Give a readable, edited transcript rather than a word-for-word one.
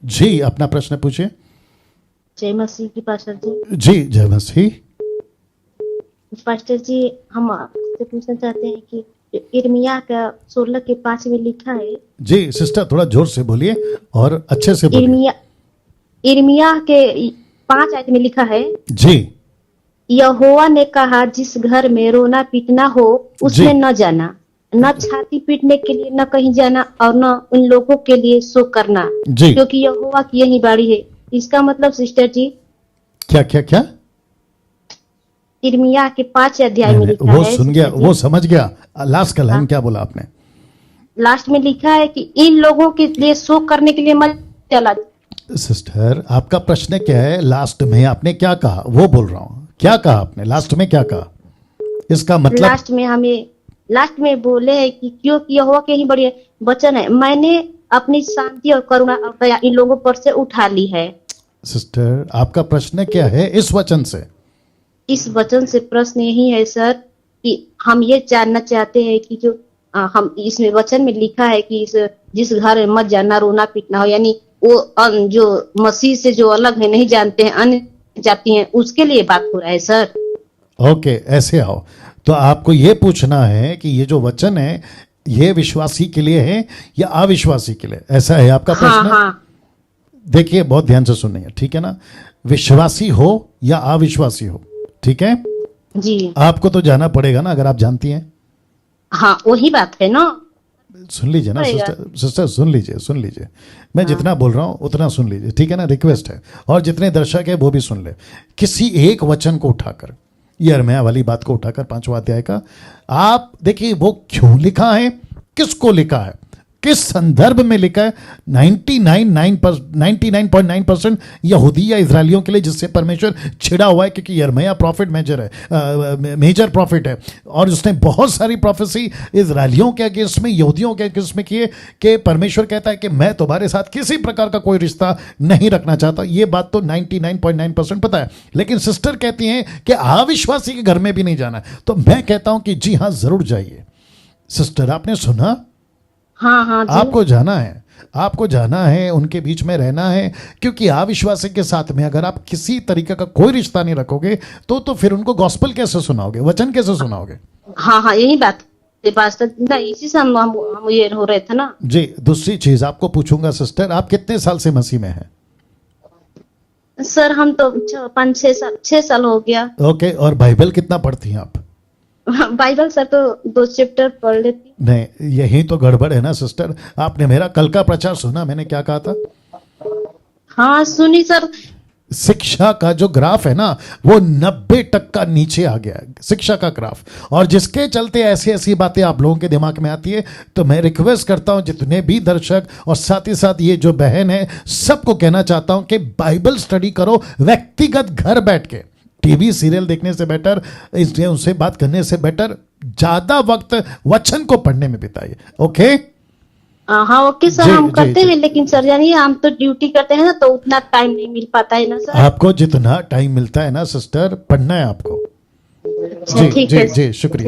जी, अपना प्रश्न पूछिए। जय मसीह की पास्टर जी। जी, जय मसीह। पास्टर जी, हम आपसे पूछना चाहते हैं कि यिर्मयाह का 16 के 5 में लिखा है। जी सिस्टर, थोड़ा जोर से बोलिए और अच्छे से बोलिए। यिर्मयाह के 5 आयत में लिखा है, जी यहोवा ने कहा, जिस घर में रोना पीटना हो उसमें जी न जाना, न छाती पीटने के लिए न कहीं जाना, और न उन लोगों के लिए शोक करना, जी। क्योंकि यहोवा की यही बाड़ी है। इसका मतलब सिस्टर जी, क्या क्या क्या? यिर्मयाह के 5 अध्याय नहीं में नहीं, लिखा वो है सुन गया, सिस्टर जी। वो समझ गया। लास्ट का लाइन हाँ, क्या बोला आपने? लास्ट में लिखा है कि इन लोगों के लिए शोक करने के लिए मत चला। सिस्टर, आपका प्रश्न क्या है? लास्ट में आपने क्या कहा वो बोल रहा हूं। क्या कहा आपने? लास्ट में क्या कहा? इसका मतलब लास्ट में बोले है कि क्योंकि यहोवा के ही बड़े वचन है, मैंने अपनी शांति और करुणा और दया इन लोगों पर से उठा ली है। सिस्टर, आपका प्रश्न क्या है इस वचन से? इस वचन से प्रश्न यही है सर कि हम ये जानना चाहते हैं कि जो हम इसमें वचन में लिखा है कि जिस घर में मत जाना, रोना पीटना हो, यानी वो जो मसीह से जो अलग है, नहीं जानते हैं, अन्य जाति हैं, उसके लिए बात हो रहा है सर। ओके, ऐसे आओ। तो आपको ये पूछना है कि ये जो वचन है ये विश्वासी के लिए है या अविश्वासी के लिए, ऐसा है आपका हाँ प्रश्न? हाँ देखिए, बहुत ध्यान से सुनिए, ठीक है ना? विश्वासी हो या अविश्वासी हो, ठीक है? जी, आपको तो जाना पड़ेगा ना, अगर आप जानती हैं। हाँ वही बात है ना। सुन लीजिए ना पड़ेगा। सिस्टर, सिस्टर सुन लीजिए, सुन लीजिए। मैं हाँ जितना बोल रहा हूँ उतना सुन लीजिए, ठीक है ना? रिक्वेस्ट है। और जितने दर्शक है वो भी सुन ले। किसी एक वचन को उठाकर, यिर्मयाह वाली बात को उठाकर, 5वां अध्याय का, आप देखिए वो क्यों लिखा है, किसको लिखा है, किस संदर्भ में लिखा है। 99.9% यहूदी या इजरायलियों के लिए, जिससे परमेश्वर छिड़ा हुआ है, क्योंकि यिर्मयाह प्रॉफिट मेजर है, मेजर प्रॉफिट है, और उसने बहुत सारी प्रोफेसी इजरायलियों के अगेंस्ट में, यहूदियों के अगेंस्ट में किए, कि परमेश्वर कहता है कि मैं तुम्हारे साथ किसी प्रकार का कोई रिश्ता नहीं रखना चाहता। ये बात तो 99.9% पता है। लेकिन सिस्टर कहती हैं कि अविश्वासी के घर में भी नहीं जाना। तो मैं कहता हूं कि जी हाँ, जरूर जाइए। सिस्टर, आपने सुना? हाँ हाँ जी। आपको जाना है, आपको जाना है, उनके बीच में रहना है, क्योंकि अविश्वासी के साथ में अगर आप किसी तरीके का कोई रिश्ता नहीं रखोगे तो फिर उनको गॉस्पेल कैसे सुनाओगे, वचन कैसे सुनाओगे? हाँ हाँ, यही बात है पास्टर ना, इसी से हम ये हो रहे थे ना। जी, दूसरी चीज आपको पूछूंगा सिस्टर, आप कितने साल से मसीह में हैं? सर हम तो 5 6 साल हो गया। ओके, और बाइबल कितना पढ़ती हैं आप? बाइबल सर तो 2 चैप्टर पढ़ लेती। नहीं, यही तो गड़बड़ है ना सिस्टर। आपने मेरा कल का प्रचार सुना? मैंने क्या कहा था? हाँ सुनी सर। शिक्षा का जो ग्राफ है ना, वो 90% नीचे आ गया है, शिक्षा का ग्राफ। और जिसके चलते ऐसी ऐसी बातें आप लोगों के दिमाग में आती है। तो मैं रिक्वेस्ट करता हूं जितने भी दर्शक और साथ ही साथ ये जो बहन है, सबको कहना चाहता हूं कि बाइबल स्टडी करो, व्यक्तिगत घर बैठ के। टीवी सीरियल देखने से बेटर, इसलिए उनसे बात करने से बेटर, ज्यादा वक्त वचन को पढ़ने में बिताइए। ओके? हाँ ओके सर, जी, हम जी, करते जी। हैं, लेकिन सर जानिए हम तो ड्यूटी करते हैं ना, तो उतना टाइम नहीं मिल पाता है ना सर। आपको जितना टाइम मिलता है ना सिस्टर, पढ़ना है आपको। अच्छा जी ठीक जी है। जी, शुक्रिया।